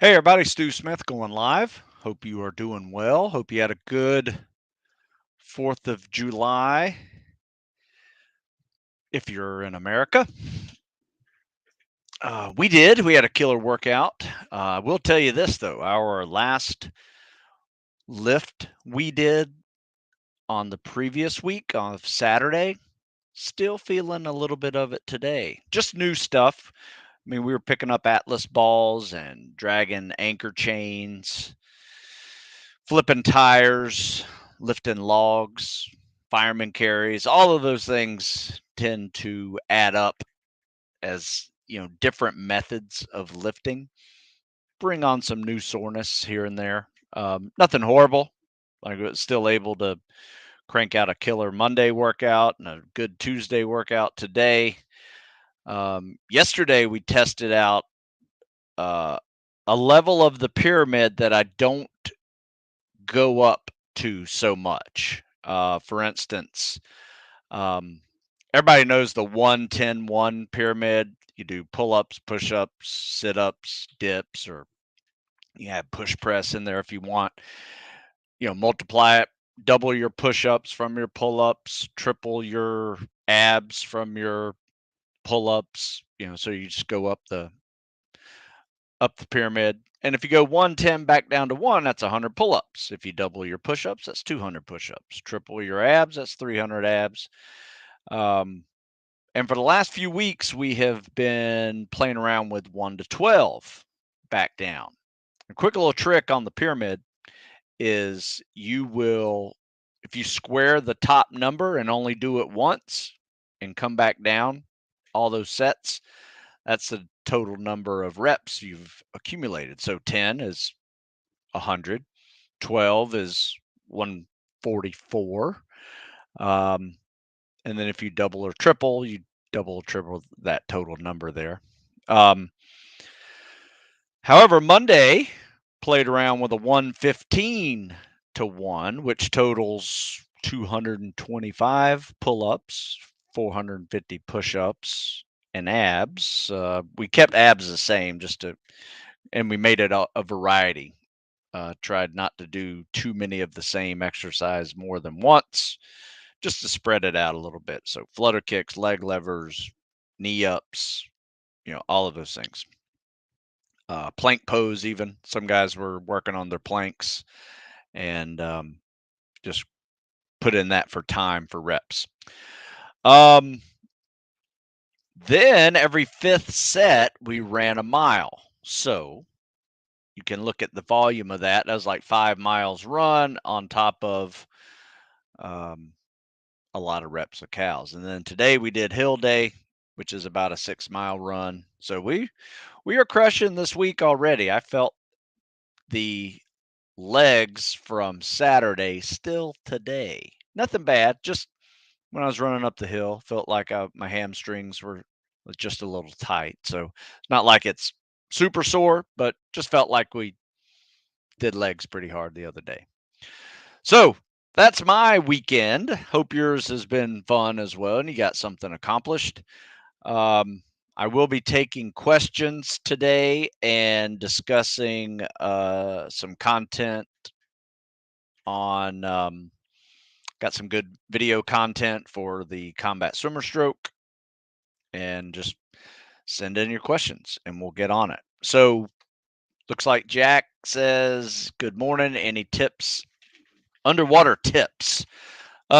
Hey everybody, Stu Smith going live. Hope you are doing well. Hope you had a good 4th of July if you're in America. We did. We had a killer workout. I will tell you this though, our last lift we did on the previous week on Saturday, still feeling a little bit of it today. Just new stuff. I mean, we were picking up Atlas balls and dragging anchor chains, flipping tires, lifting logs, fireman carries, all of those things tend to add up as, different methods of lifting. Bring on some new soreness here and there. Nothing horrible. Like I was still able to crank out a killer Monday workout and a good Tuesday workout today. Yesterday we tested out uh, a level of the pyramid that I don't go up to so much. For instance, um, everybody knows the 1-10-1 pyramid. You do pull ups, push ups, sit ups, dips, or you have push press in there if you want. Multiply it, double your push ups from your pull ups, triple your abs from your pull ups. So you just go up the pyramid. And if you go 110 back down to 1, that's 100 pull-ups. If you double your push-ups, that's 200 push-ups. Triple your abs, that's 300 abs. And for the last few weeks, we have been playing around with 1 to 12 back down. A quick little trick on the pyramid is if you square the top number and only do it once and come back down all those sets, that's the total number of reps you've accumulated. So 10 is 100, 12 is 144. And then if you double or triple, you double or triple that total number there. However, Monday played around with a 115 to 1, which totals 225 pull-ups, 450 push-ups, and abs. We kept abs the same and we made it a variety. Tried not to do too many of the same exercise more than once, just to spread it out a little bit. So flutter kicks, leg levers, knee ups, all of those things. Plank pose, even some guys were working on their planks and just put in that for time for reps. Then every fifth set, we ran a mile. So you can look at the volume of that. That was like 5 miles run on top of a lot of reps of cows. And then today we did hill day, which is about a 6-mile run. So we are crushing this week already. I felt the legs from Saturday still today. Nothing bad. Just when I was running up the hill, felt like my hamstrings were just a little tight. So it's not like it's super sore, but just felt like we did legs pretty hard the other day. So that's my weekend. Hope yours has been fun as well and you got something accomplished. I will be taking questions today and discussing some content on, got some good video content for the combat swimmer stroke, and just send in your questions and we'll get on it. So looks like Jack says, good morning. Any tips? Underwater tips.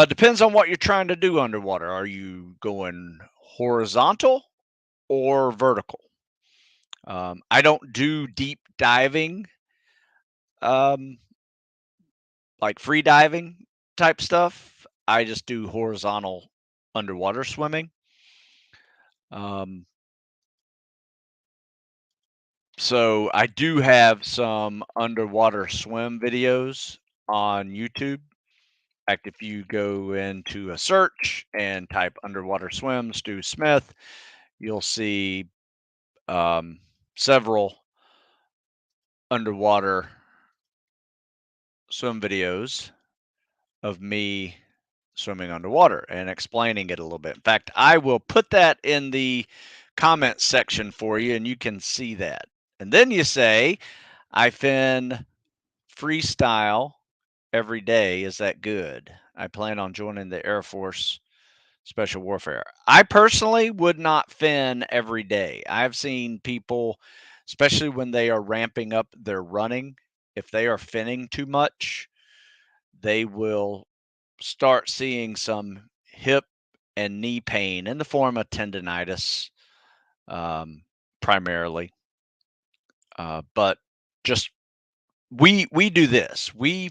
Depends on what you're trying to do underwater. Are you going horizontal or vertical? I don't do deep diving, um, like free diving type stuff. I just do horizontal underwater swimming. So I do have some underwater swim videos on YouTube. In fact, if you go into a search and type underwater swim, Stu Smith, you'll see several underwater swim videos of me swimming underwater and explaining it a little bit. In fact, I will put that in the comment section for you and you can see that. And then you say, I fin freestyle every day. Is that good? I plan on joining the Air Force Special Warfare. I personally would not fin every day. I've seen people, especially when they are ramping up their running, if they are finning too much, they will start seeing some hip and knee pain in the form of tendonitis, primarily. But just we do this. We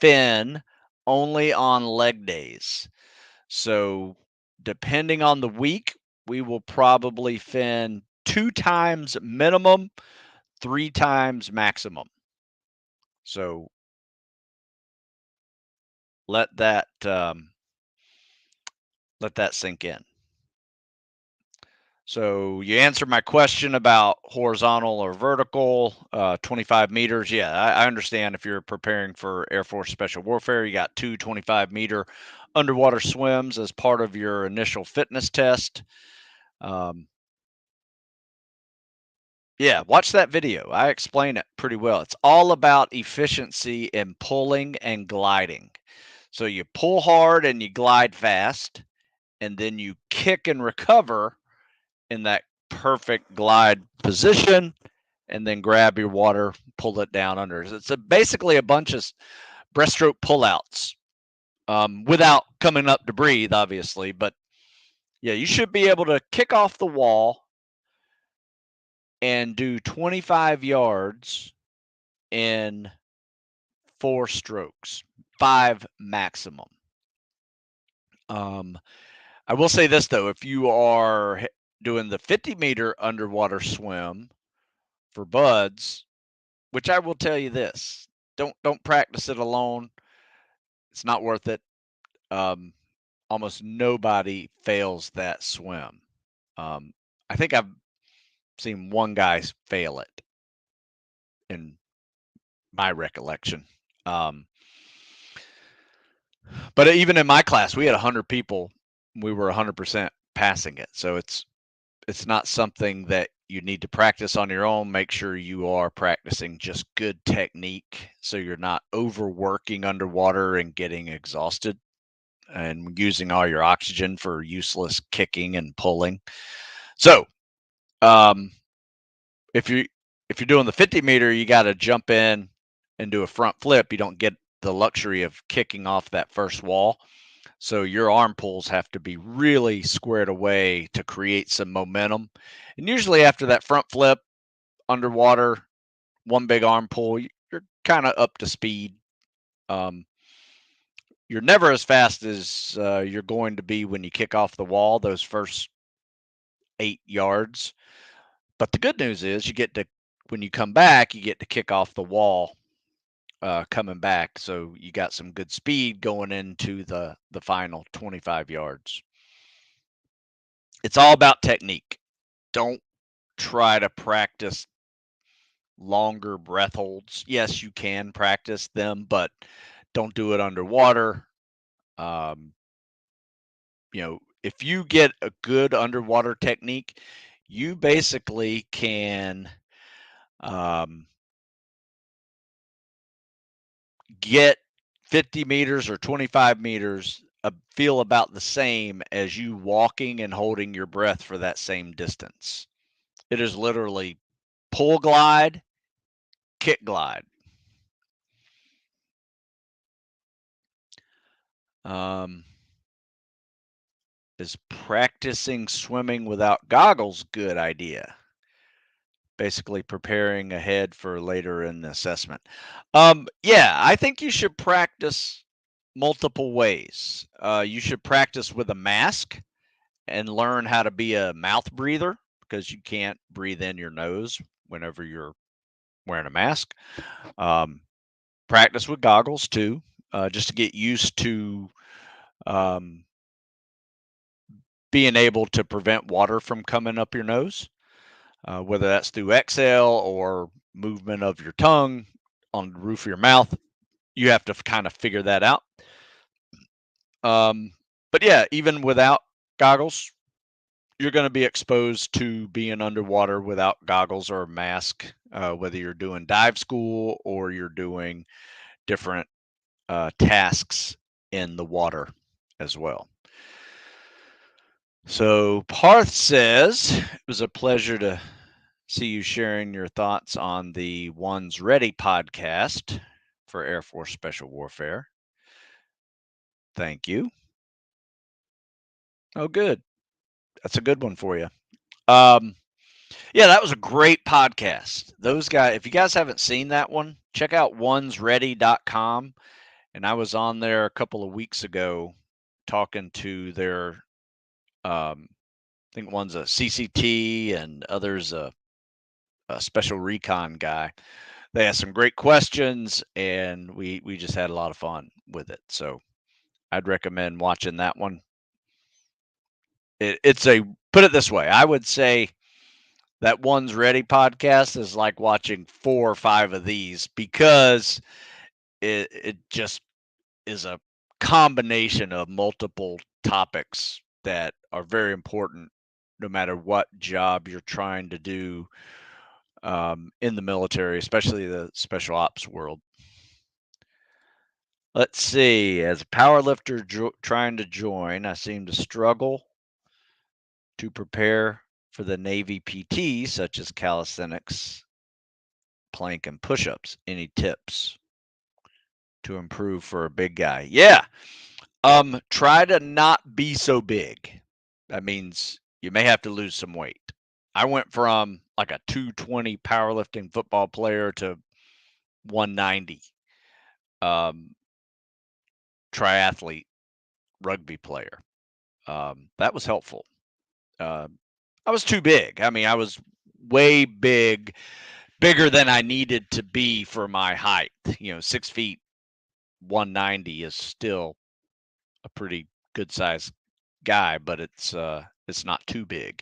fin only on leg days. So depending on the week, we will probably fin 2 times minimum, 3 times maximum. So let that let that sink in. So you answered my question about horizontal or vertical, 25 meters. Yeah, I understand if you're preparing for Air Force Special Warfare, you got 2 25-meter underwater swims as part of your initial fitness test. Um, yeah, watch that video. I explain it pretty well. It's all about efficiency in pulling and gliding. So you pull hard and you glide fast, and then you kick and recover in that perfect glide position, and then grab your water, pull it down under. It's basically a bunch of breaststroke pullouts, without coming up to breathe, obviously. But yeah, you should be able to kick off the wall and do 25 yards in 4 strokes, 5 maximum. Um, I will say this though, if you are doing the 50-meter underwater swim for buds, which I will tell you this, don't practice it alone. It's not worth it. Um, Almost nobody fails that swim. Um, I think I've seen one guy fail it in my recollection. Um, but even in my class, we had 100 people. We were 100% passing it. So it's not something that you need to practice on your own. Make sure you are practicing just good technique so you're not overworking underwater and getting exhausted and using all your oxygen for useless kicking and pulling. So, um, if you if you're doing the 50-meter, you got to jump in and do a front flip. You don't get the luxury of kicking off that first wall. So your arm pulls have to be really squared away to create some momentum. And usually after that front flip underwater, one big arm pull, you're kind of up to speed. Um, you're never as fast as you're going to be when you kick off the wall, those first 8 yards. But the good news is you get to, when you come back, you get to kick off the wall coming back. So you got some good speed going into the final 25 yards. It's all about technique. Don't try to practice longer breath holds. Yes, you can practice them, but don't do it underwater. Um, if you get a good underwater technique, you basically can um, get 50 meters or 25 meters feel about the same as you walking and holding your breath for that same distance. It is literally pull glide, kick glide. Um, is practicing swimming without goggles good idea? Basically preparing ahead for later in the assessment. Yeah, I think you should practice multiple ways. You should practice with a mask and learn how to be a mouth breather because you can't breathe in your nose whenever you're wearing a mask. Um, Practice with goggles too, just to get used to um, being able to prevent water from coming up your nose, whether that's through exhale or movement of your tongue on the roof of your mouth. You have to kind of figure that out. But yeah, even without goggles, you're going to be exposed to being underwater without goggles or a mask, whether you're doing dive school or you're doing different tasks in the water as well. So Parth says, it was a pleasure to see you sharing your thoughts on the One's Ready podcast for Air Force Special Warfare. Thank you. Oh, good. That's a good one for you. Yeah, that was a great podcast. Those guys, if you guys haven't seen that one, check out onesready.com. And I was on there a couple of weeks ago talking to their, I think one's a CCT and others a special recon guy. They asked some great questions, and we just had a lot of fun with it. So I'd recommend watching that one. It's a put it this way, I would say that One's Ready podcast is like watching 4 or 5 of these because it just is a combination of multiple topics that are very important no matter what job you're trying to do in the military, especially the special ops world. Let's see. As a power lifter trying to join, I seem to struggle to prepare for the Navy PT, such as calisthenics, plank, and push ups. Any tips to improve for a big guy? Yeah. Try to not be so big. That means you may have to lose some weight. I went from like a 220 powerlifting football player to 190 triathlete rugby player. That was helpful. I was too big. I mean, I was way bigger than I needed to be for my height. 6 feet, 190 is still a pretty good size guy, but it's not too big.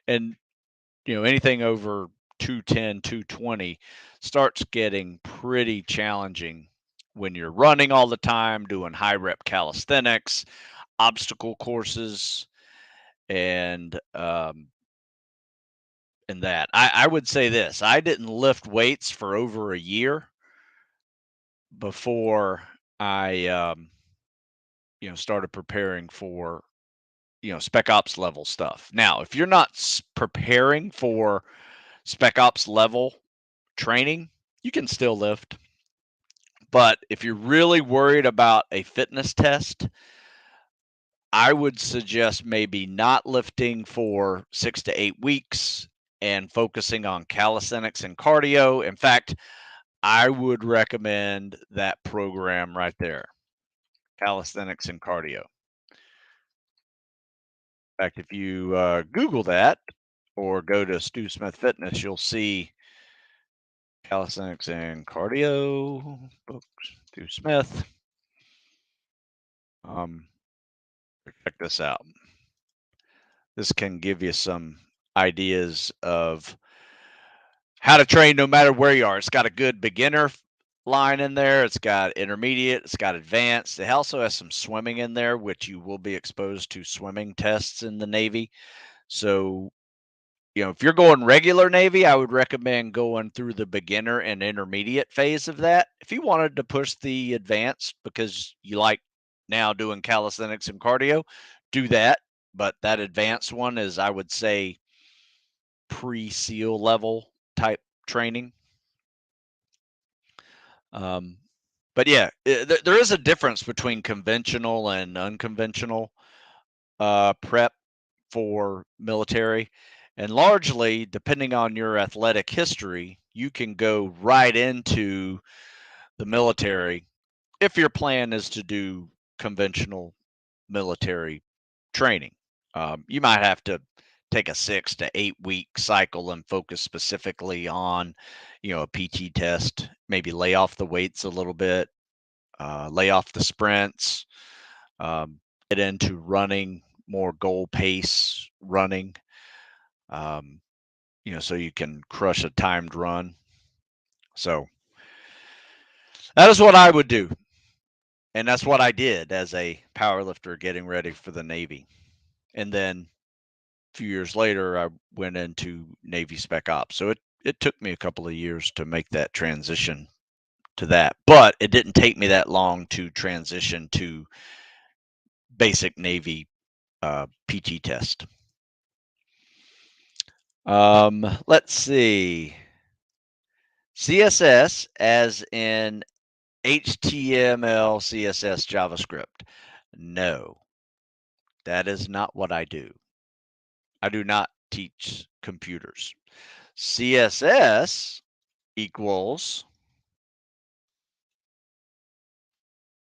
And anything over 210, 220 starts getting pretty challenging when you're running all the time, doing high rep calisthenics, obstacle courses, and that. I would say this: I didn't lift weights for over a year before I started preparing for spec ops level stuff. Now, if you're not preparing for spec ops level training, you can still lift. But if you're really worried about a fitness test, I would suggest maybe not lifting for 6 to 8 weeks and focusing on calisthenics and cardio. In fact, I would recommend that program right there, calisthenics and cardio. In fact, if you Google that or go to Stu Smith Fitness, you'll see calisthenics and cardio books, Stu Smith. Check this out. This can give you some ideas of how to train no matter where you are. It's got a good beginner line in there. It's got intermediate. It's got advanced. It also has some swimming in there, which you will be exposed to swimming tests in the Navy. So, if you're going regular Navy, I would recommend going through the beginner and intermediate phase of that. If you wanted to push the advanced because you like now doing calisthenics and cardio, do that. But that advanced one is, I would say, pre-SEAL level type training. But yeah, there is a difference between conventional and unconventional prep for military. And largely, depending on your athletic history, you can go right into the military if your plan is to do conventional military training. You might have to take a 6 to 8 week cycle and focus specifically on, a PT test, maybe lay off the weights a little bit, lay off the sprints, get into running more goal pace running, so you can crush a timed run. So that is what I would do. And that's what I did as a powerlifter getting ready for the Navy. And then few years later, I went into Navy Spec Ops. So it took me a couple of years to make that transition to that, but it didn't take me that long to transition to basic Navy PT test. Let's see. CSS as in HTML, CSS, JavaScript. No, that is not what I do. I do not teach computers. CSS equals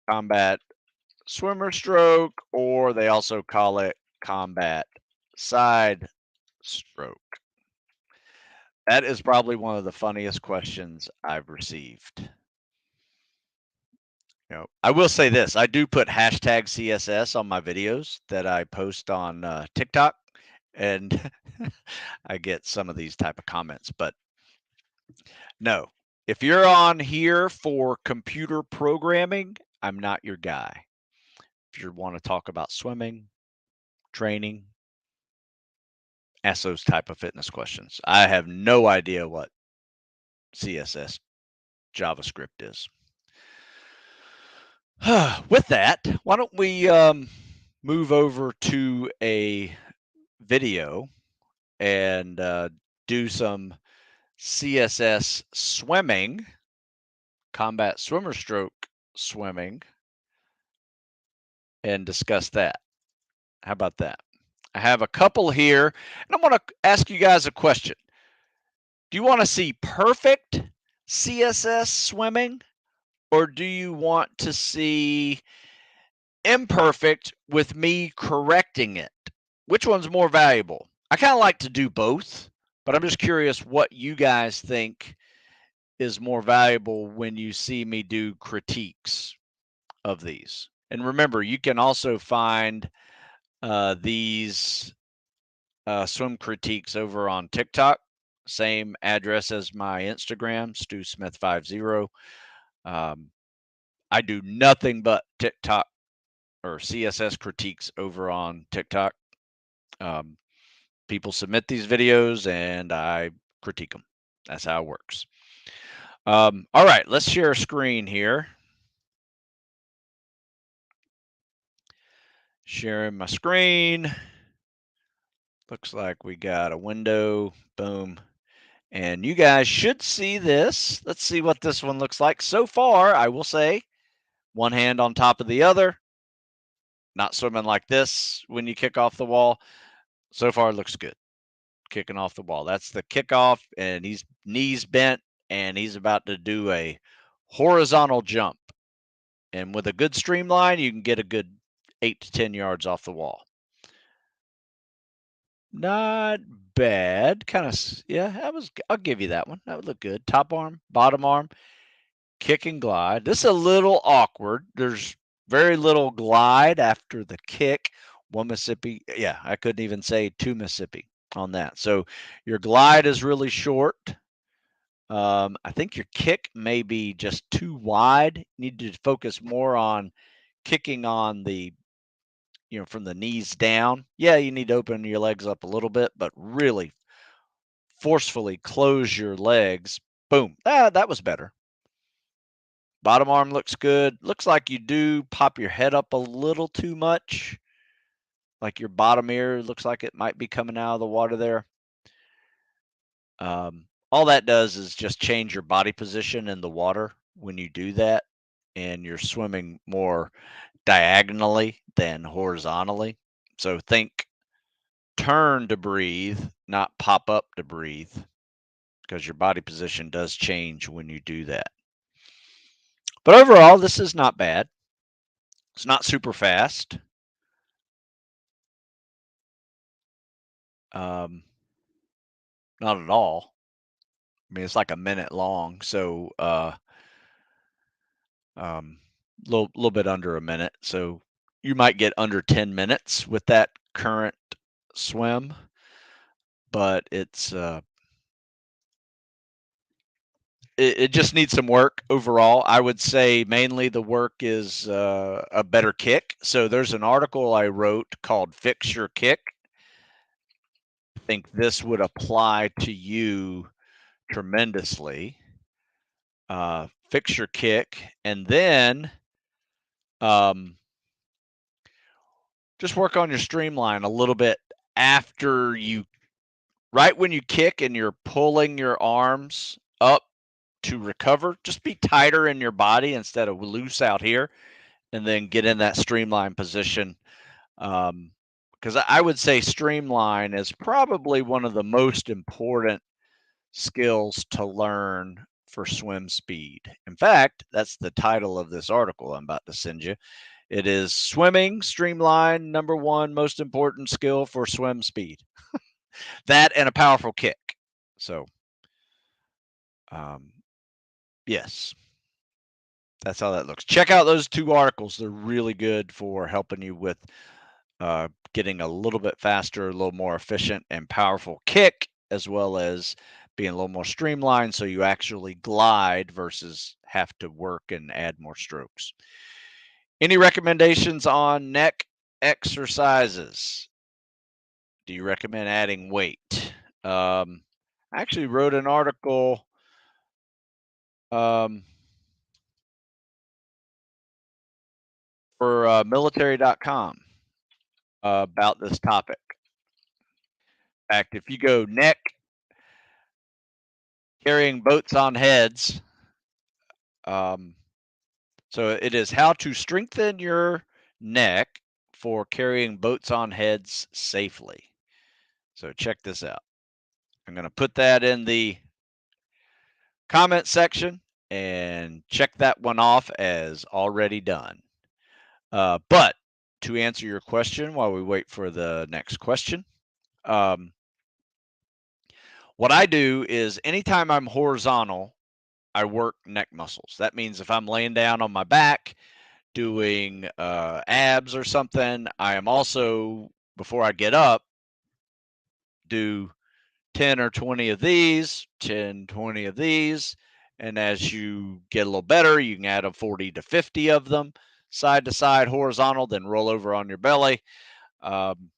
combat swimmer stroke, or they also call it combat side stroke. That is probably one of the funniest questions I've received. I will say this: I do put hashtag CSS on my videos that I post on TikTok, and I get some of these type of comments. But no, if you're on here for computer programming, I'm not your guy. If you want to talk about swimming, training, ask those type of fitness questions. I have no idea what CSS JavaScript is. With that, why don't we move over to a video and do some CSS swimming, combat swimmer stroke swimming, and discuss that. How about that? I have a couple here, and I want to ask you guys a question. Do you want to see perfect CSS swimming, or do you want to see imperfect with me correcting it? Which one's more valuable? I kind of like to do both, but I'm just curious what you guys think is more valuable when you see me do critiques of these. And remember, you can also find these swim critiques over on TikTok. Same address as my Instagram, StuSmith50. I do nothing but TikTok or CSS critiques over on TikTok. People submit these videos and I critique them. That's how it works. All right, let's share a screen here. Sharing my screen. Looks like we got a window. Boom. And you guys should see this. Let's see what this one looks like. So far, I will say, one hand on top of the other. Not swimming like this when you kick off the wall. So far, it looks good. Kicking off the wall. That's the kickoff, and he's knees bent, and he's about to do a horizontal jump. And with a good streamline, you can get a good 8 to 10 yards off the wall. Not bad. Kind of, yeah, I'll give you that one. That would look good. Top arm, bottom arm, kick and glide. This is a little awkward. There's very little glide after the kick. One Mississippi. Yeah, I couldn't even say two Mississippi on that. So your glide is really short. I think your kick may be just too wide. You need to focus more on kicking on the, from the knees down. Yeah, you need to open your legs up a little bit, but really forcefully close your legs. Boom. That was better. Bottom arm looks good. Looks like you do pop your head up a little too much. Like your bottom ear looks like it might be coming out of the water there. All that does is just change your body position in the water when you do that, and you're swimming more diagonally than horizontally. So think turn to breathe, not pop up to breathe, because your body position does change when you do that. But overall, this is not bad. It's not super fast. Not at all. I mean, it's like a minute long, so little bit under a minute. So you might get under 10 minutes with that current swim, but it just needs some work overall. I would say mainly the work is a better kick. So there's an article I wrote called "Fix Your Kick." think this would apply to you tremendously. Fix your kick, and then um, just work on your streamline a little bit after you, right when you kick and you're pulling your arms up to recover. Just be tighter in your body instead of loose out here, and then get in that streamline position. Because I would say streamline is probably one of the most important skills to learn for swim speed. In fact, that's the title of this article I'm about to send you. It is Swimming Streamline, number one most important skill for swim speed. That and a powerful kick. So, um, yes, that's how that looks. Check out those two articles. They're really good for helping you with getting a little bit faster, a little more efficient and powerful kick, as well as being a little more streamlined so you actually glide versus have to work and add more strokes. Any recommendations on neck exercises? Do you recommend adding weight? I actually wrote an article um, for military.com about this topic. In fact, if you go neck carrying boats on heads, um, so it is how to strengthen your neck for carrying boats on heads safely. So check this out. I'm going to put that in the comment section and check that one off as already done. But to answer your question while we wait for the next question, um, what I do is anytime I'm horizontal, I work neck muscles. That means if I'm laying down on my back doing abs or something, I am also, before I get up, do 10 or 20 of these, 10, 20 of these. And as you get a little better, you can add a 40 to 50 of them side to side, horizontal, then roll over on your belly. Um,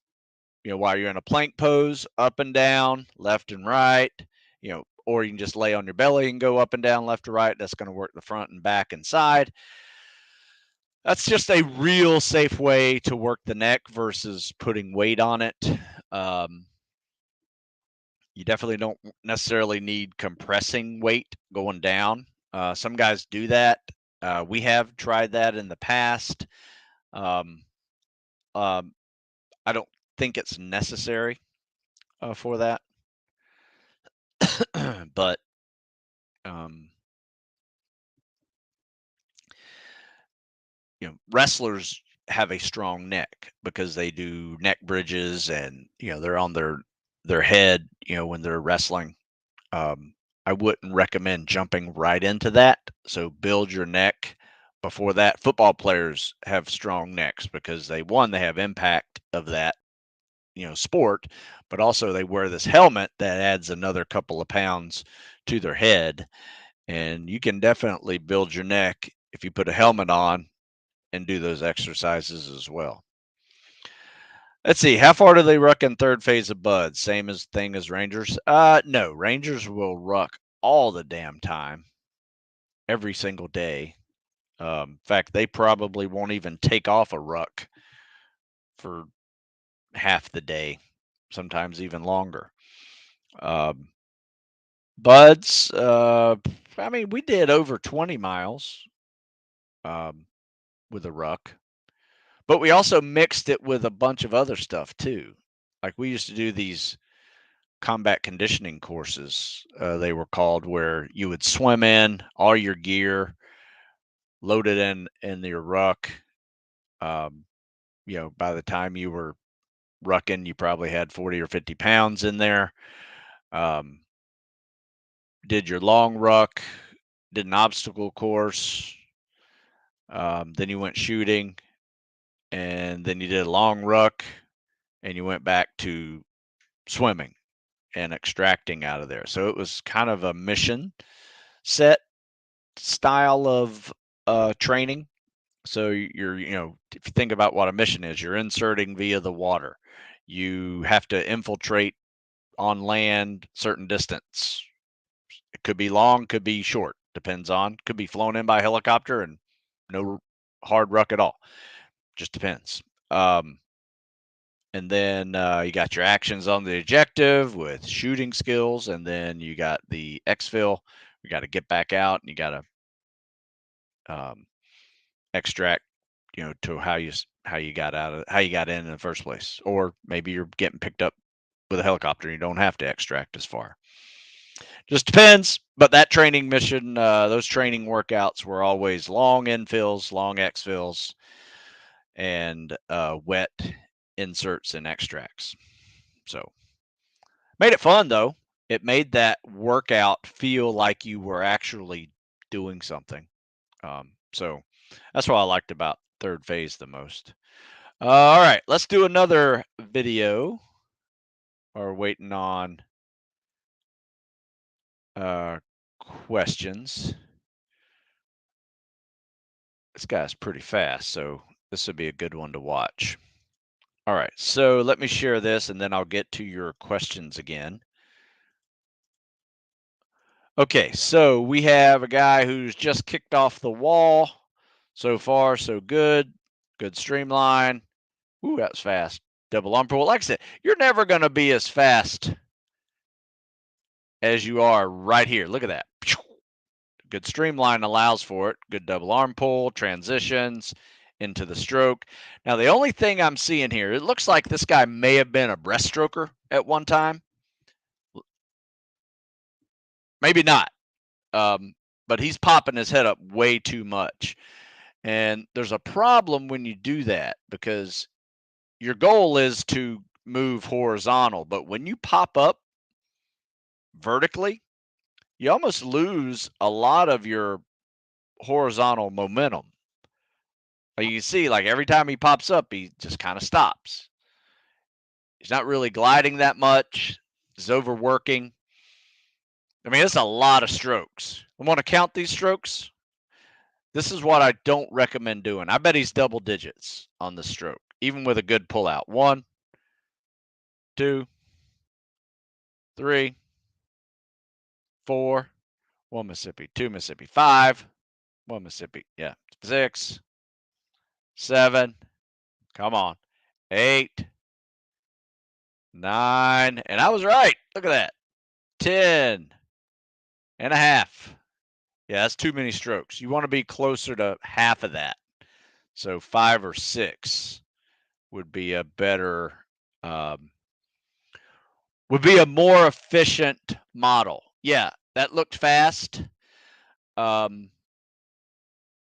while you're in a plank pose, up and down, left and right, or you can just lay on your belly and go up and down, left to right. That's going to work the front and back and side. That's just a real safe way to work the neck versus putting weight on it. Um, you definitely don't necessarily need compressing weight going down. Some guys do that. We have tried that in the past. Um, um, I don't think it's necessary for that, but um, wrestlers have a strong neck because they do neck bridges and they're on their head when they're wrestling. um, I wouldn't recommend jumping right into that, so build your neck before that. Football players have strong necks because they have impact of that sport, but also they wear this helmet that adds another couple of pounds to their head, and you can definitely build your neck if you put a helmet on and do those exercises as well. Let's see. How far do they ruck in third phase of buds? Same as thing as Rangers? No. Rangers will ruck all the damn time, every single day. In fact, they probably won't even take off a ruck for half the day, sometimes even longer. Um, buds, I mean, we did over 20 miles um, with a ruck. But we also mixed it with a bunch of other stuff too. Like we used to do these combat conditioning courses, they were called, where you would swim in all your gear, load it in your ruck. Um, by the time you were rucking, you probably had 40 or 50 pounds in there. Um, did your long ruck, did an obstacle course, then you went shooting, and then you did a long ruck, and you went back to swimming and extracting out of there. So it was kind of a mission set style of training. So you're, if you think about what a mission is, you're inserting via the water. You have to infiltrate on land, certain distance. It could be long, could be short, depends on. Could be flown in by helicopter and no hard ruck at all. Just depends. And then you got your actions on the objective with shooting skills, and then you got the exfil. You got to get back out, and you got to extract, to how you got how you got in the first place, or maybe you're getting picked up with a helicopter. You don't have to extract as far. Just depends. But that training mission, those training workouts were always long infills, long exfills, and wet inserts and extracts. So made it fun though. It made that workout feel like you were actually doing something. So that's what I liked about third phase the most. All right, let's do another video. Or waiting on questions. This guy's pretty fast, so this would be a good one to watch. All right, so let me share this and then I'll get to your questions again. Okay, so we have a guy who's just kicked off the wall. So far, so good. Good streamline. Ooh, that was fast. Double arm pull. Like I said, you're never going to be as fast as you are right here. Look at that. Good streamline allows for it. Good double arm pull, transitions into the stroke. Now, the only thing I'm seeing here, it looks like this guy may have been a breaststroker at one time. Maybe not. But he's popping his head up way too much. And there's a problem when you do that because your goal is to move horizontal. But when you pop up vertically, you almost lose a lot of your horizontal momentum. Like you see, like every time he pops up, he just kind of stops. He's not really gliding that much. He's overworking. I mean, it's a lot of strokes. I want to count these strokes. This is what I don't recommend doing. I bet he's double digits on the stroke, even with a good pullout. 1, 2, 3, 4, 1 Mississippi, 2 Mississippi, 5, 1 Mississippi, yeah, 6, 7, come on, 8, 9, and I was right. Look at that. 10 and a half. Yeah, that's too many strokes. You want to be closer to half of that. So 5 or 6 would be a better, would be a more efficient model. Yeah, that looked fast. Might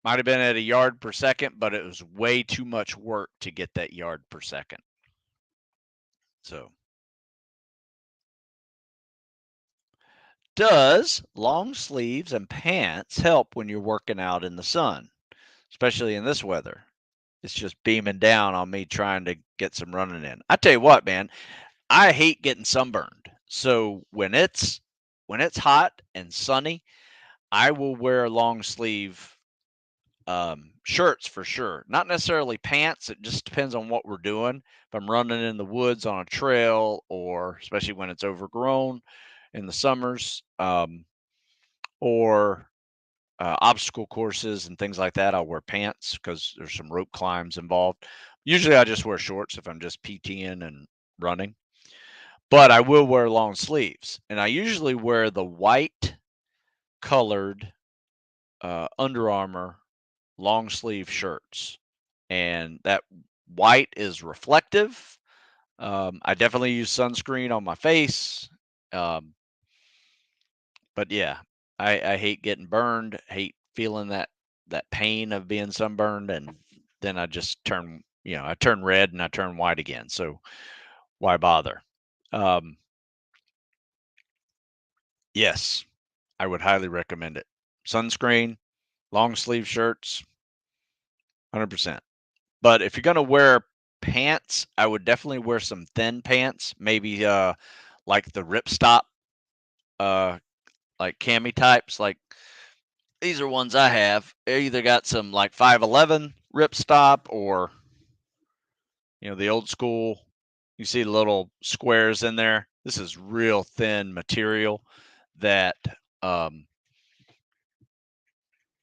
have been at a yard per second, but it was way too much work to get that yard per second. So, does long sleeves and pants help when you're working out in the sun, especially in this weather? It's just beaming down on me trying to get some running in. I tell you what, man, I hate getting sunburned. So when it's hot and sunny, I will wear long sleeve shirts for sure. Not necessarily pants. It just depends on what we're doing. If I'm running in the woods on a trail, or especially when it's overgrown in the summers, or obstacle courses and things like that, I'll wear pants because there's some rope climbs involved. Usually I just wear shorts if I'm just PTing and running, but I will wear long sleeves. And I usually wear the white colored Under Armour long sleeve shirts. And that white is reflective. I definitely use sunscreen on my face. But yeah, I hate getting burned, hate feeling that pain of being sunburned, and then I just turn, I turn red and I turn white again. So why bother? Yes, I would highly recommend it. Sunscreen, long sleeve shirts, 100%. But if you're gonna wear pants, I would definitely wear some thin pants, maybe like the ripstop, like cami types, like these are ones I have. They either got some like 511 ripstop, or the old school. You see the little squares in there. This is real thin material that um,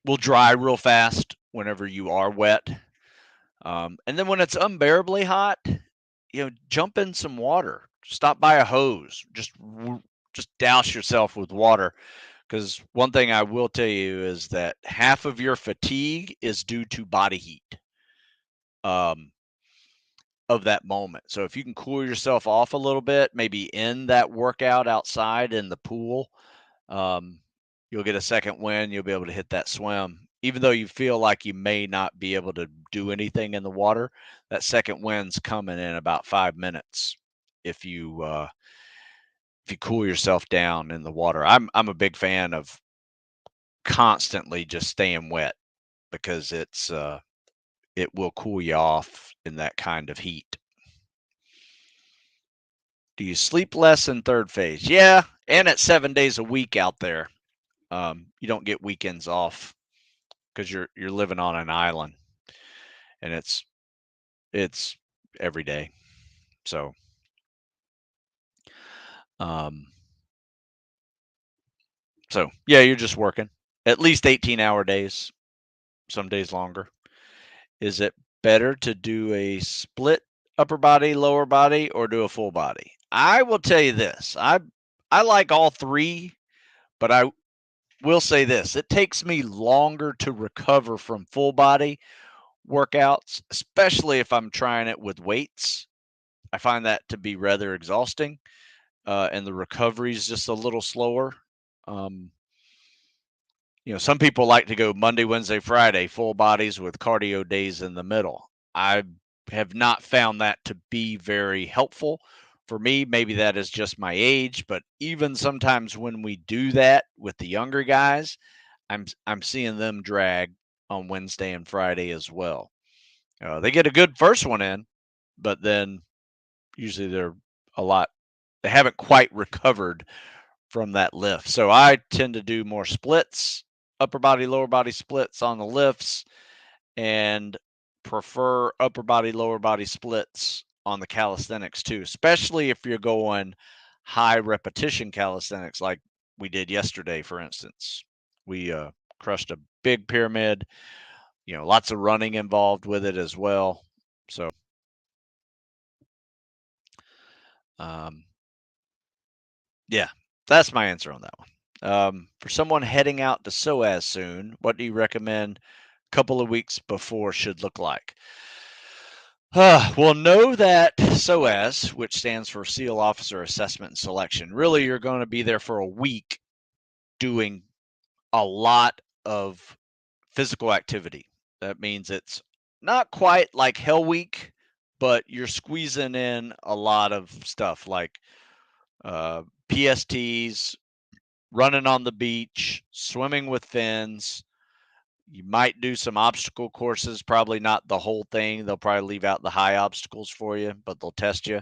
will dry real fast whenever you are wet. And then when it's unbearably hot, jump in some water. Stop by a hose. Just douse yourself with water. Because one thing I will tell you is that half of your fatigue is due to body heat um, of that moment. So if you can cool yourself off a little bit, maybe in that workout outside in the pool, um, you'll get a second wind. You'll be able to hit that swim. Even though you feel like you may not be able to do anything in the water, that second wind's coming in about 5 minutes if you cool yourself down in the water. I'm a big fan of constantly just staying wet because it will cool you off in that kind of heat. Do you sleep less in third phase? Yeah, and at 7 days a week out there, you don't get weekends off because you're living on an island, and it's every day. So, um, yeah, you're just working at least 18-hour days, some days longer. Is it better to do a split upper body, lower body, or do a full body? I will tell you this. I like all three, but I will say this. It takes me longer to recover from full body workouts, especially if I'm trying it with weights. I find that to be rather exhausting, and the recovery is just a little slower. Um, some people like to go Monday, Wednesday, Friday, full bodies with cardio days in the middle. I have not found that to be very helpful for me. Maybe that is just my age, but even sometimes when we do that with the younger guys, I'm seeing them drag on Wednesday and Friday as well. They get a good first one in, but then usually they're a lot. They haven't quite recovered from that lift. So I tend to do more splits, upper body, lower body splits on the lifts, and prefer upper body, lower body splits on the calisthenics too, especially if you're going high repetition calisthenics like we did yesterday, for instance. We crushed a big pyramid, lots of running involved with it as well. So, um, yeah, that's my answer on that one. For someone heading out to SOAS soon, what do you recommend a couple of weeks before should look like? Well, know that SOAS, which stands for SEAL Officer Assessment and Selection, really you're going to be there for a week doing a lot of physical activity. That means it's not quite like Hell Week, but you're squeezing in a lot of stuff like PSTs, running on the beach, swimming with fins. You might do some obstacle courses, probably not the whole thing. They'll probably leave out the high obstacles for you, but they'll test you.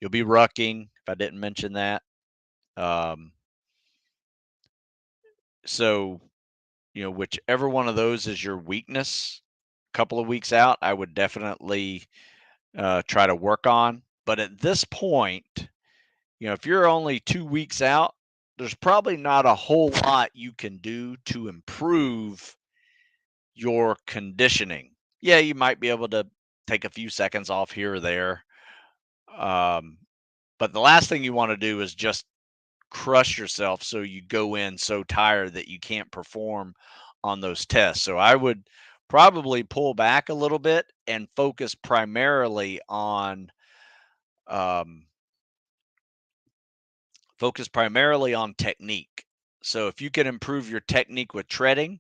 You'll be rucking, if I didn't mention that. Um, so, whichever one of those is your weakness, a couple of weeks out, I would definitely try to work on. But at this point, if you're only 2 weeks out, there's probably not a whole lot you can do to improve your conditioning. Yeah, you might be able to take a few seconds off here or there. Um, but the last thing you want to do is just crush yourself so you go in so tired that you can't perform on those tests. So I would probably pull back a little bit and um, focus primarily on technique. So if you can improve your technique with treading,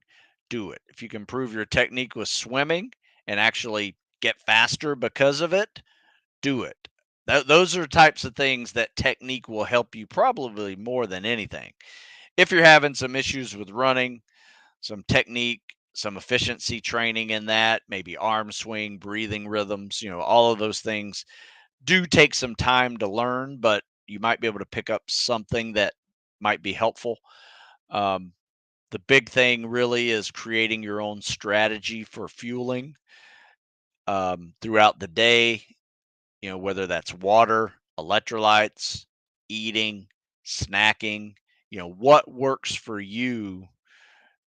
do it. If you can improve your technique with swimming and actually get faster because of it, do it. Those are types of things that technique will help you probably more than anything. If you're having some issues with running, some technique, some efficiency training in that, maybe arm swing, breathing rhythms, all of those things do take some time to learn, but you might be able to pick up something that might be helpful. Um, the big thing really is creating your own strategy for fueling throughout the day, whether that's water, electrolytes, eating, snacking, what works for you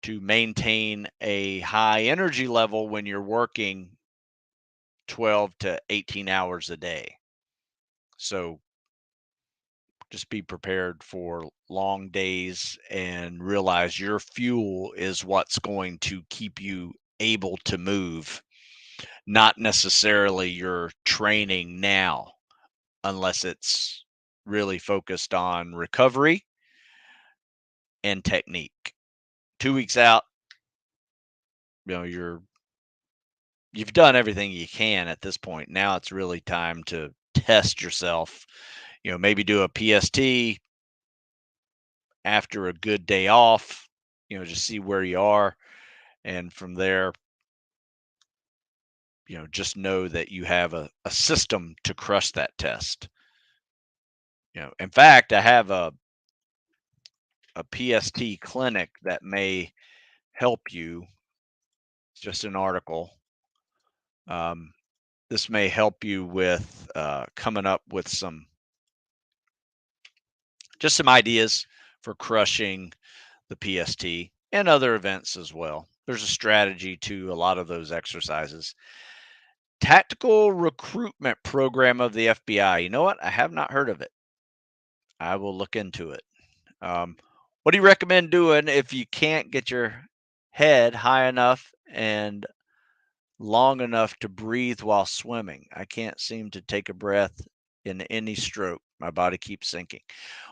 to maintain a high energy level when you're working 12 to 18 hours a day. So just be prepared for long days and realize your fuel is what's going to keep you able to move, not necessarily your training now, unless it's really focused on recovery and technique. 2 weeks out, you've done everything you can at this point. Now it's really time to test yourself. Maybe do a PST after a good day off, just see where you are. And from there, just know that you have a system to crush that test. In fact, I have a PST clinic that may help you. It's just an article. Um, this may help you with coming up with some ideas for crushing the PST and other events as well. There's a strategy to a lot of those exercises. Tactical Recruitment Program of the FBI. You know what? I have not heard of it. I will look into it. What do you recommend doing if you can't get your head high enough and long enough to breathe while swimming? I can't seem to take a breath in any stroke. My body keeps sinking.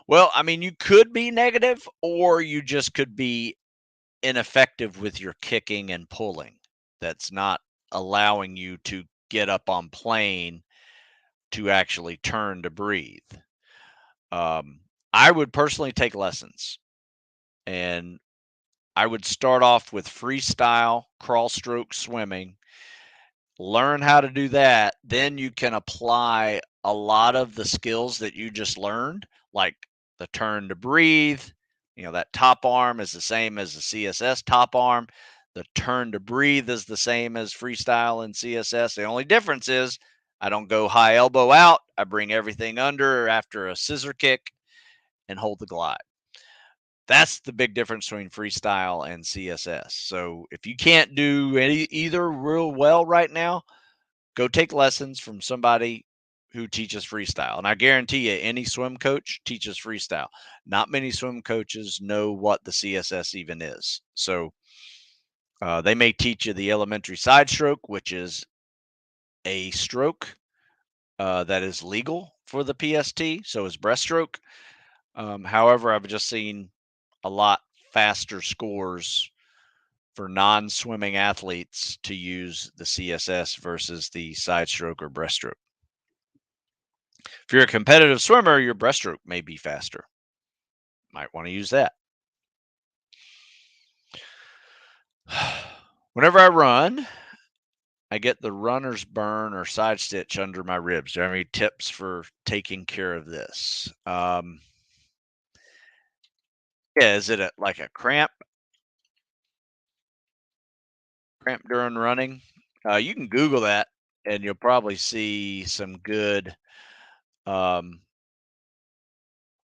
Well, I mean, you could be negative, or you just could be ineffective with your kicking and pulling. That's not allowing you to get up on plane to actually turn to breathe. Um, I would personally take lessons, and I would start off with freestyle crawl stroke swimming. Learn how to do that. Then you can apply a lot of the skills that you just learned, like the turn to breathe. That top arm is the same as the CSS top arm. The turn to breathe is the same as freestyle and CSS. The only difference is I don't go high elbow out. I bring everything under after a scissor kick and hold the glide. That's the big difference between freestyle and CSS. So if you can't do either real well right now, go take lessons from somebody who teaches freestyle. And I guarantee you, any swim coach teaches freestyle. Not many swim coaches know what the CSS even is. So they may teach you the elementary side stroke, which is a stroke that is legal for the PST. So is breaststroke. However, I've just seen a lot faster scores for non-swimming athletes to use the CSS versus the side stroke or breaststroke. If you're a competitive swimmer, your breaststroke may be faster. Might want to use that. Whenever I run, I get the runner's burn or side stitch under my ribs. Do you have any tips for taking care of this? Yeah, is it like a cramp during running? You can Google that, and you'll probably see some um,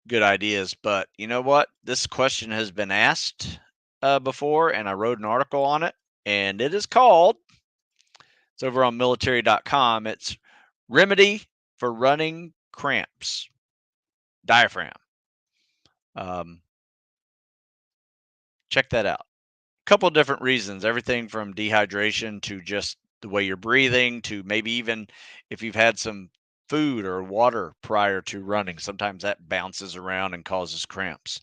good ideas. But you know what? This question has been asked before, and I wrote an article on it, and it is called, it's over on military.com. It's Remedy for Running Cramps, Diaphragm. Check that out. A couple of different reasons, everything from dehydration to just the way you're breathing to maybe even if you've had some food or water prior to running. Sometimes that bounces around and causes cramps.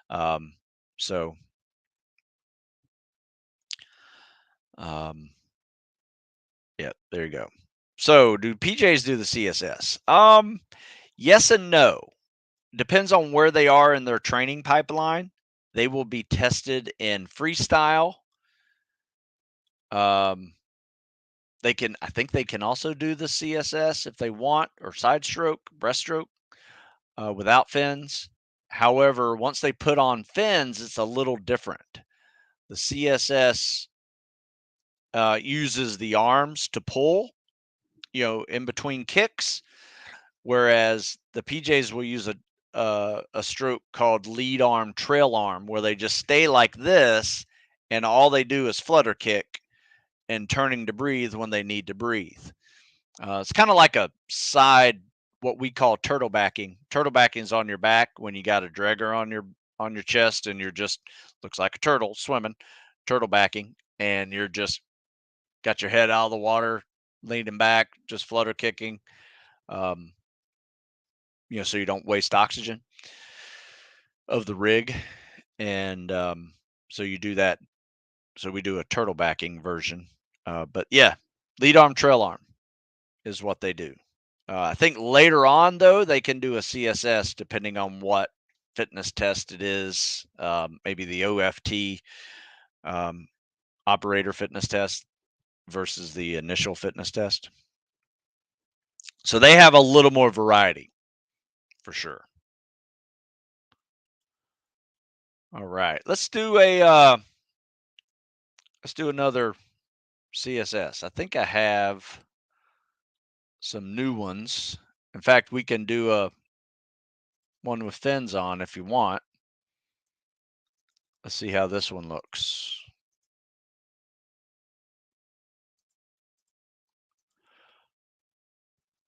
Um, so, um, yeah, there you go. So, do PJs do the CSS? Yes and no. Depends on where they are in their training pipeline. They will be tested in freestyle. I think they can also do the CSS if they want, or side stroke, breaststroke, without fins. However, once they put on fins, it's a little different. The CSS uses the arms to pull, in between kicks, whereas the PJs will use a stroke called lead arm, trail arm, where they just stay like this, and all they do is flutter kick and turning to breathe when they need to breathe. It's kind of like a side, what we call turtle backing. Turtle backing is on your back when you got a dragger on your chest, and you're just looks like a turtle swimming. Turtle backing, and you're just got your head out of the water, leaning back, just flutter kicking. Um, so you don't waste oxygen of the rig, and so you do that. So we do a turtle backing version, but yeah, lead arm, trail arm is what they do. I think later on, though, they can do a CSS depending on what fitness test it is. Maybe the OFT um, operator fitness test versus the initial fitness test. So they have a little more variety for sure. All right, let's do another CSS. I think I have some new ones. In fact, we can do a one with fins on if you want. Let's see how this one looks.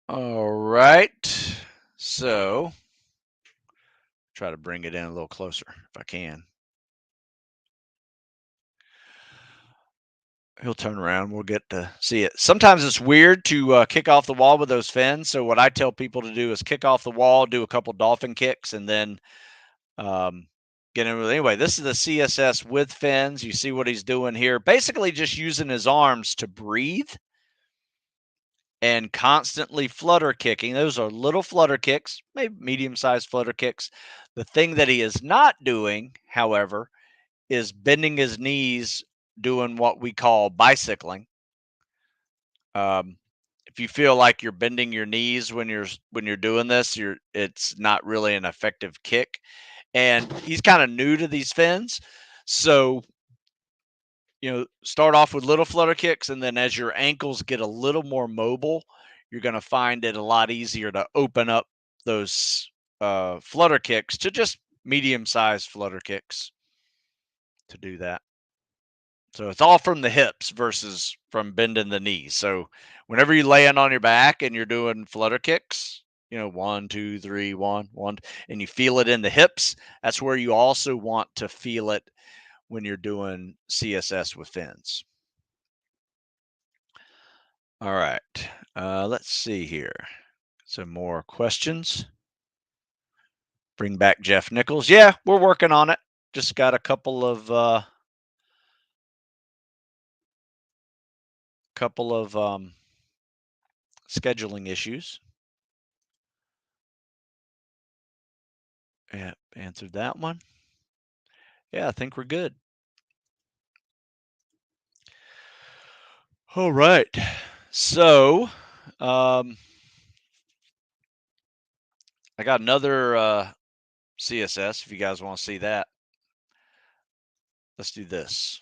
All right. So try to bring it in a little closer if I can. He'll turn around. We'll get to see it. Sometimes it's weird to kick off the wall with those fins. So what I tell people to do is kick off the wall, do a couple dolphin kicks, and then get in with. Anyway, this is the CSS with fins. You see what he's doing here. Basically just using his arms to breathe and constantly flutter kicking. Those are little flutter kicks, maybe medium-sized flutter kicks. The thing that he is not doing, however, is bending his knees, doing what we call bicycling. If you feel like you're bending your knees when you're doing this, it's not really an effective kick. And he's kind of new to these fins, so start off with little flutter kicks, and then as your ankles get a little more mobile, you're going to find it a lot easier to open up those flutter kicks to just medium-sized flutter kicks to do that. So it's all from the hips versus from bending the knees. So whenever you land on your back and you're doing flutter kicks, 1, 2, 3, 1, 1, and you feel it in the hips, that's where you also want to feel it when you're doing CSS with fins. All right, let's see here. Some more questions. Bring back Jeff Nichols. Yeah, we're working on it. Just got a couple of scheduling issues. Yeah, answered that one. Yeah, I think we're good. All right. So, I got another CSS if you guys want to see that. Let's do this.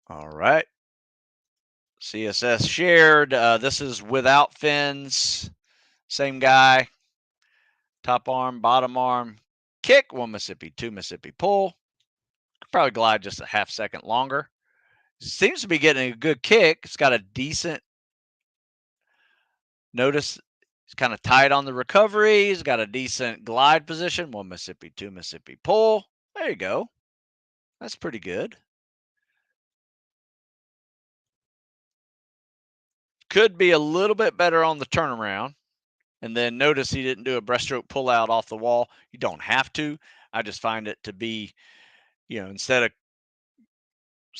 All right. CSS shared. This is without fins. Same guy. Top arm, bottom arm, kick, 1 Mississippi, 2 Mississippi, pull. Could probably glide just a half second longer. Seems to be getting a good kick. It's got a decent, notice it's kind of tight on the recovery. He's got a decent glide position. 1 Mississippi, 2 Mississippi, pull. There you go. That's pretty good. Could be a little bit better on the turnaround. And then notice he didn't do a breaststroke pull out off the wall. You don't have to. I just find it to be, instead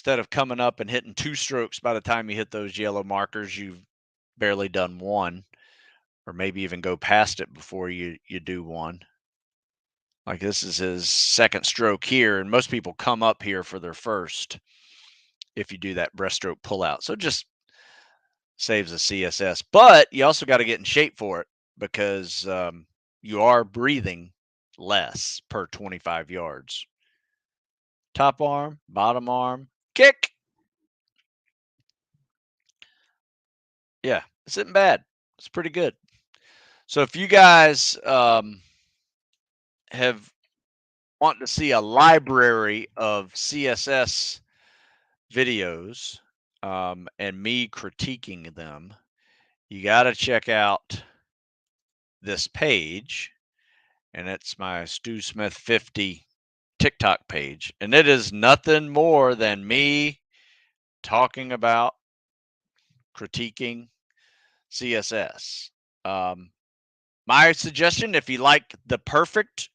of coming up and hitting 2 strokes by the time you hit those yellow markers, you've barely done 1, or maybe even go past it before you do 1. Like this is his second stroke here, and most people come up here for their first if you do that breaststroke pullout. So it just saves a CSS, but you also got to get in shape for it because you are breathing less per 25 yards. Top arm, bottom arm, kick. Yeah, it's isn't bad. It's pretty good. So if you guys have want to see a library of CSS videos and me critiquing them, you got to check out this page, and it's my Stu Smith 50 TikTok page, and it is nothing more than me talking about critiquing CSS. My suggestion, if you like the perfect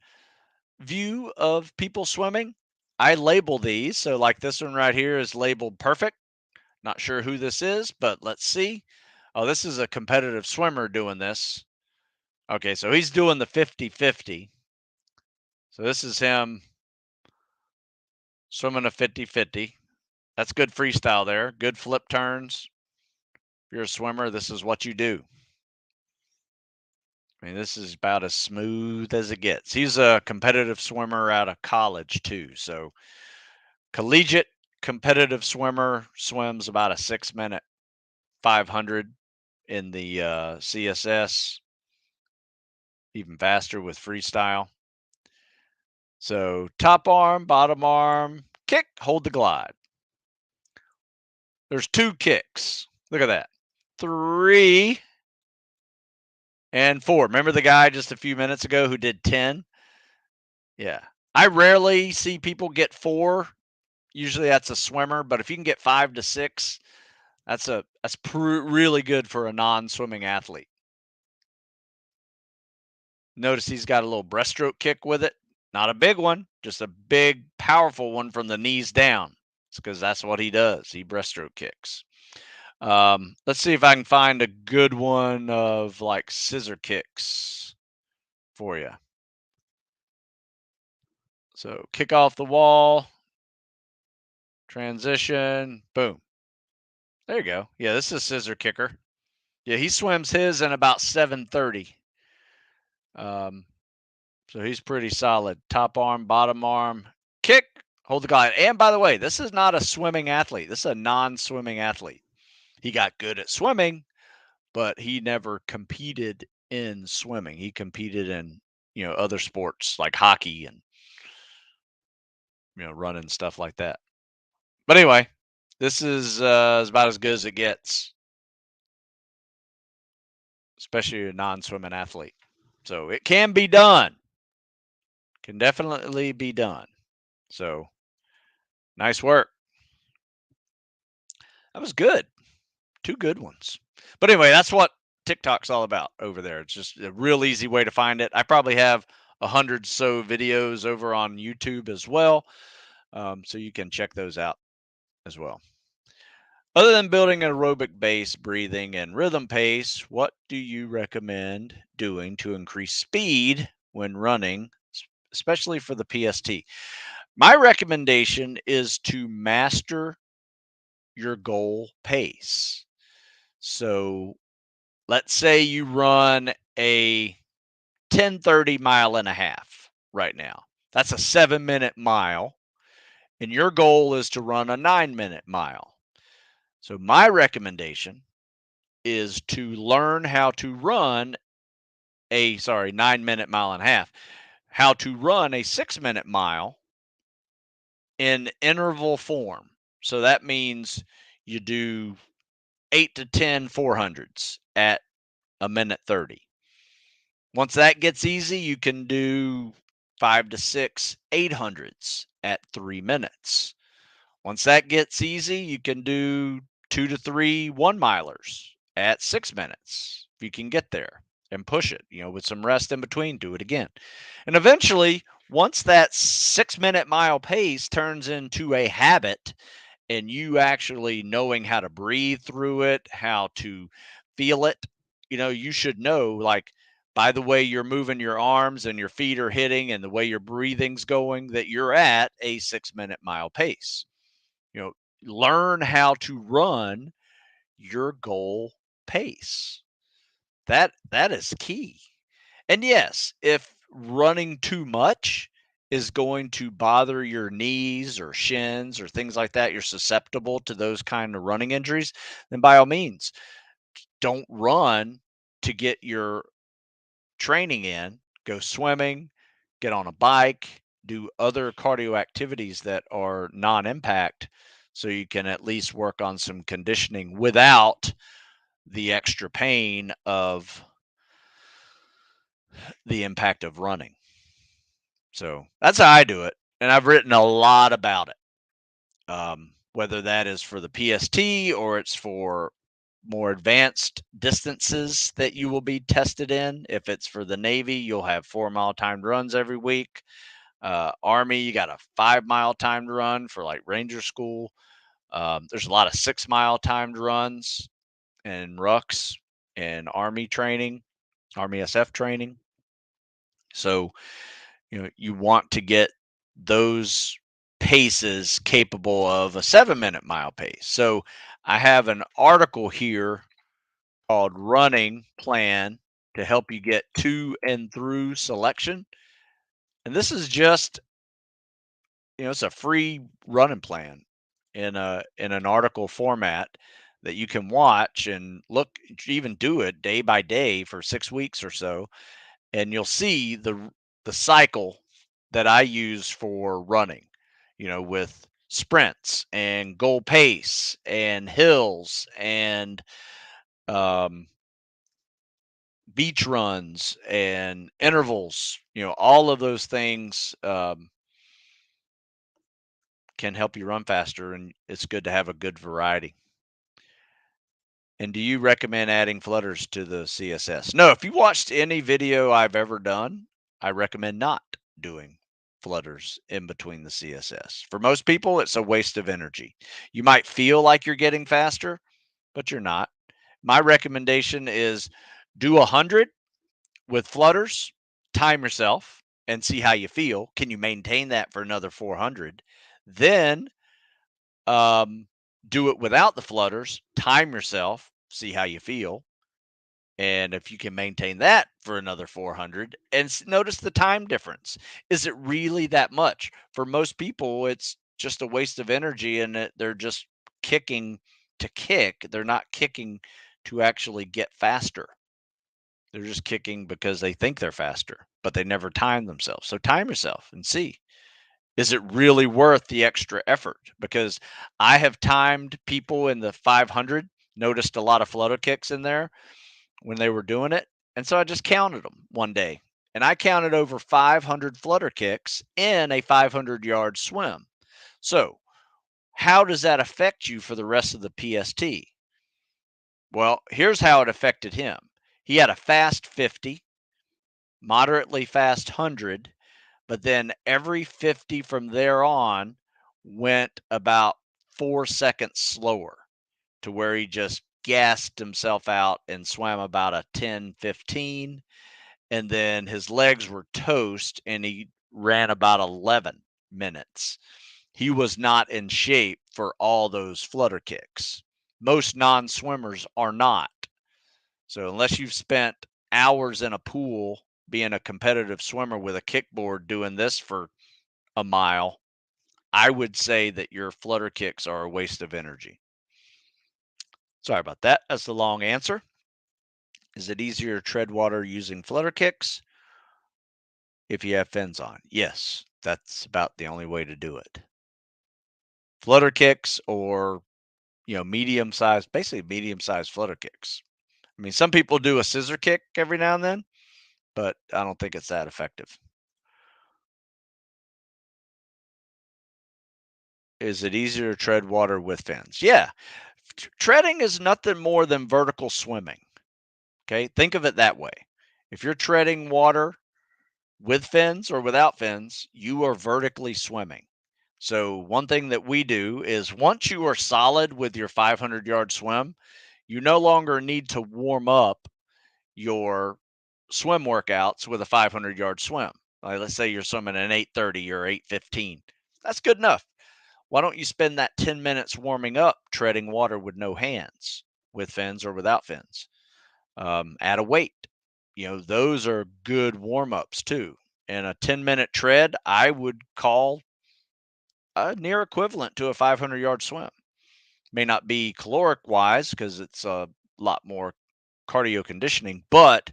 view of people swimming, I label these. So like this one right here is labeled perfect. Not sure who this is, but let's see. Oh, this is a competitive swimmer doing this. Okay, so he's doing the 50-50. So this is him swimming a 50-50. That's good freestyle there. Good flip turns. If you're a swimmer, this is what you do. I mean, this is about as smooth as it gets. He's a competitive swimmer out of college, too. So, collegiate competitive swimmer, swims about a 6-minute 500 in the CSS, even faster with freestyle. So, top arm, bottom arm, kick, hold the glide. There's 2 kicks. Look at that. 3 and 4. Remember the guy just a few minutes ago who did 10? Yeah. I rarely see people get 4. Usually that's a swimmer, but if you can get 5 to 6, that's really good for a non-swimming athlete. Notice he's got a little breaststroke kick with it. Not a big one, just a big, powerful one from the knees down. It's because that's what he does. He breaststroke kicks. Let's see if I can find a good one of like scissor kicks for you. So kick off the wall, transition, boom. There you go. Yeah, this is a scissor kicker. Yeah, he swims his in about 7:30. So he's pretty solid. Top arm, bottom arm, kick, hold the glide. And by the way, this is not a swimming athlete. This is a non-swimming athlete. He got good at swimming, but he never competed in swimming. He competed in, other sports like hockey and, running stuff like that. But anyway, this is about as good as it gets, especially a non-swimming athlete. So it can be done. Can definitely be done. So nice work. That was good. 2 good ones. But anyway, that's what TikTok's all about over there. It's just a real easy way to find it. I probably have 100 so videos over on YouTube as well. So you can check those out as well. Other than building an aerobic base, breathing, and rhythm pace, what do you recommend doing to increase speed when running, especially for the PST? My recommendation is to master your goal pace. So let's say you run a 10:30 mile and a half right now. That's a 7-minute mile, and your goal is to run a 9-minute mile. So my recommendation is to learn how to run 9-minute mile and a half, how to run a 6-minute mile in interval form. So that means you do 8 to 10 400s at a minute 30. Once that gets easy, you can do 5 to 6 800s at 3 minutes. Once that gets easy, you can do 2 to 3 1-milers at 6 minutes. If you can get there and push it, with some rest in between, do it again. And eventually, once that 6-minute mile pace turns into a habit and you actually knowing how to breathe through it, how to feel it, you should know, like, by the way you're moving your arms and your feet are hitting and the way your breathing's going, that you're at a 6-minute mile pace. Learn how to run your goal pace. That is key. And yes, if running too much is going to bother your knees or shins or things like that, you're susceptible to those kind of running injuries, then by all means, don't run to get your training in, go swimming, get on a bike, do other cardio activities that are non-impact so you can at least work on some conditioning without the extra pain of the impact of running. So that's how I do it. And I've written a lot about it. Whether that is for the PST or it's for more advanced distances that you will be tested in. If it's for the Navy, you'll have 4 mile timed runs every week. Army, you got a 5 mile timed run for like Ranger School. There's a lot of 6 mile timed runs and rucks and Army training, Army SF training. So, you want to get those paces capable of a 7 minute mile pace. So I have an article here called Running Plan to help you get to and through selection. And this is just, it's a free running plan in an article format that you can watch and look, even do it day by day for 6 weeks or so, and you'll see the cycle that I use for running, with sprints and goal pace and hills and um, beach runs and intervals. All of those things can help you run faster, and it's good to have a good variety. And do you recommend adding flutters to the CSS? No, if you watched any video I've ever done, I recommend not doing flutters in between the CSS. For most people, it's a waste of energy. You might feel like you're getting faster, but you're not. My recommendation is do 100 with flutters, time yourself, and see how you feel. Can you maintain that for another 400? Then do it without the flutters, time yourself, see how you feel. And if you can maintain that for another 400 and notice the time difference, is it really that much? For most people, it's just a waste of energy and they're just kicking to kick. They're not kicking to actually get faster. They're just kicking because they think they're faster, but they never time themselves. So time yourself and see. Is it really worth the extra effort? Because I have timed people in the 500, noticed a lot of flutter kicks in there when they were doing it. And so I just counted them one day. And I counted over 500 flutter kicks in a 500-yard swim. So, how does that affect you for the rest of the PST? Well, here's how it affected him. He had a fast 50, moderately fast 100, but then every 50 from there on went about 4 seconds slower to where he just gassed himself out and swam about a 10-15, and then his legs were toast and he ran about 11 minutes. He was not in shape for all those flutter kicks. Most non-swimmers are not. So unless you've spent hours in a pool being a competitive swimmer with a kickboard doing this for a mile, I would say that your flutter kicks are a waste of energy. Sorry about that. That's the long answer. Is it easier to tread water using flutter kicks if you have fins on? Yes, that's about the only way to do it. Flutter kicks or, basically medium-sized flutter kicks. I mean, some people do a scissor kick every now and then, but I don't think it's that effective. Is it easier to tread water with fins? Yeah. Treading is nothing more than vertical swimming. Okay. Think of it that way. If you're treading water with fins or without fins, you are vertically swimming. So, one thing that we do is once you are solid with your 500-yard swim, you no longer need to warm up your swim workouts with a 500-yard swim. Like, let's say you're swimming an 8:30 or 8:15. That's good enough. Why don't you spend that 10 minutes warming up treading water with no hands, with fins or without fins? Add a weight. Those are good warm ups too. And a 10-minute tread, I would call near equivalent to a 500-yard swim. May not be caloric wise because it's a lot more cardio conditioning, but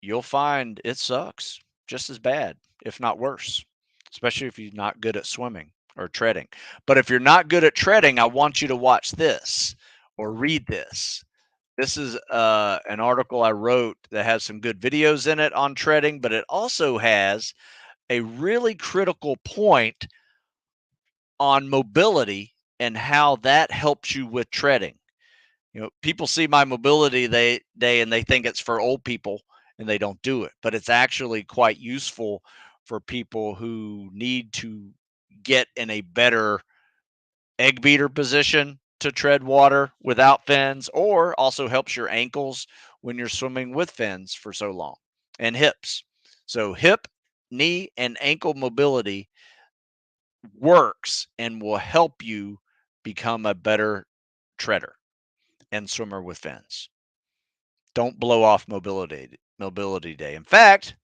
you'll find it sucks just as bad, if not worse, especially if you're not good at swimming or treading. But if you're not good at treading, I want you to watch this or read this. This is an article I wrote that has some good videos in it on treading, but it also has a really critical point on mobility and how that helps you with treading. People see my mobility day and they think it's for old people and they don't do it, but it's actually quite useful for people who need to get in a better egg beater position to tread water without fins, or also helps your ankles when you're swimming with fins for so long, and hips. So hip, knee, and ankle mobility works and will help you become a better treader and swimmer with fins. Don't blow off mobility day. In fact,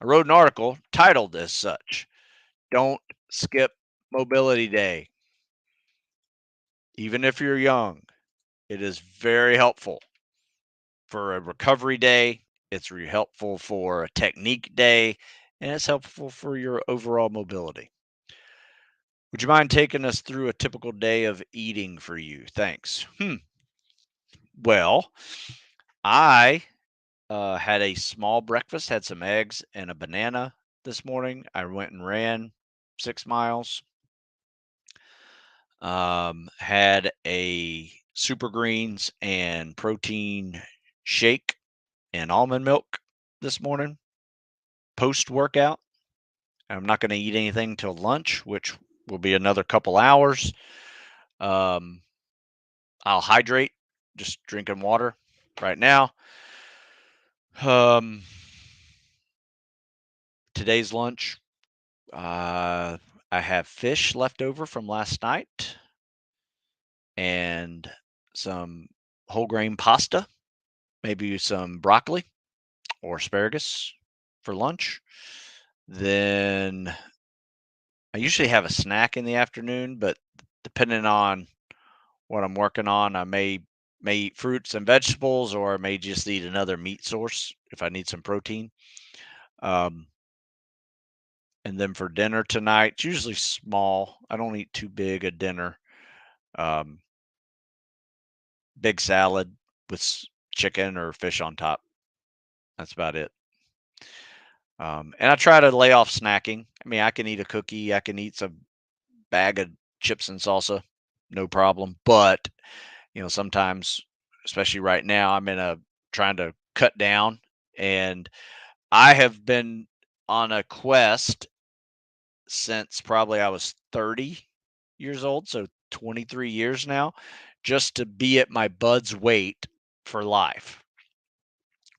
I wrote an article titled as such, Don't Skip Mobility Day. Even if you're young, it is very helpful for a recovery day. It's really helpful for a technique day, and it's helpful for your overall mobility. Would you mind taking us through a typical day of eating for you? Thanks. Well, I had a small breakfast, had some eggs and a banana this morning. I went and ran 6 miles. Had a super greens and protein shake and almond milk this morning post workout. I'm not going to eat anything till lunch, which will be another couple hours. Um, I'll hydrate, just drinking water right now. Um, Today's lunch, I have fish left over from last night and some whole grain pasta, maybe some broccoli or asparagus for lunch. Then I usually have a snack in the afternoon, but depending on what I'm working on, I may eat fruits and vegetables, or I may just eat another meat source if I need some protein. Um, and then for dinner tonight, it's usually small. I don't eat too big a dinner. Um, Big salad with chicken or fish on top. That's about it. And I try to lay off snacking. I mean, I can eat a cookie, I can eat some bag of chips and salsa, no problem. But sometimes, especially right now, I'm in a trying to cut down, and I have been on a quest since probably I was 30 years old, so 23 years now, just to be at my bud's weight for life,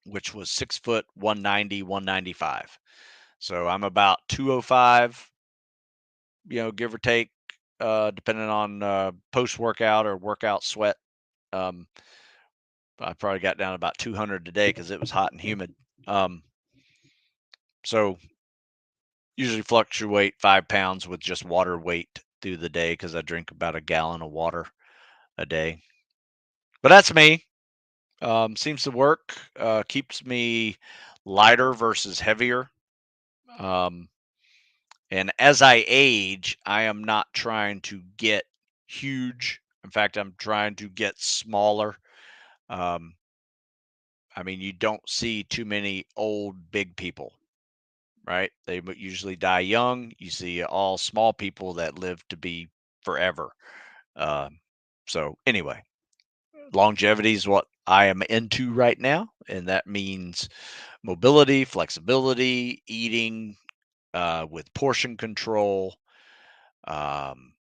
which was 6 foot 190, 195. So I'm about 205, give or take, depending on post workout or workout sweat. Um, I probably got down about 200 today because it was hot and humid. So usually fluctuate 5 pounds with just water weight through the day because I drink about a gallon of water a day. But that's me. Seems to work. Keeps me lighter versus heavier. Um, and as I age, I am not trying to get huge. In fact, I'm trying to get smaller. Um, I mean, you don't see too many old, big people, right? They usually die young. You see all small people that live to be forever. Um, so, anyway, longevity is what I am into right now. And that means mobility, flexibility, eating with portion control, um,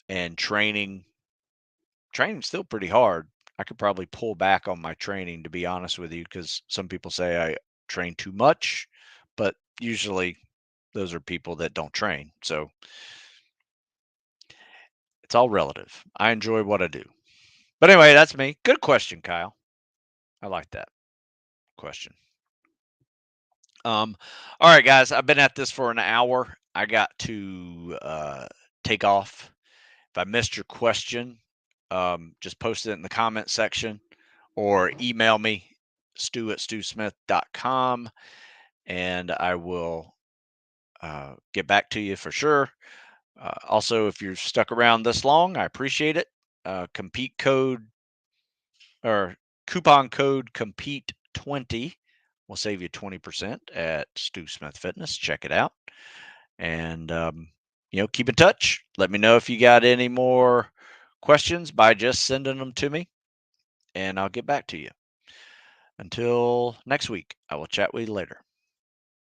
and training. Training's still pretty hard. I could probably pull back on my training, to be honest with you, because some people say I train too much, but usually those are people that don't train. So it's all relative. I enjoy what I do. But anyway, that's me. Good question, Kyle. I like that question. All right, guys. I've been at this for an hour. I got to take off. If I missed your question, just post it in the comment section. or email me, stu@stewsmith.com, and I will get back to you for sure. Also, if you're stuck around this long, I appreciate it. Compete code or coupon code compete20 will save you 20% at Stu Smith Fitness. Check it out. And, keep in touch. Let me know if you got any more questions by just sending them to me, and I'll get back to you. Until next week, I will chat with you later.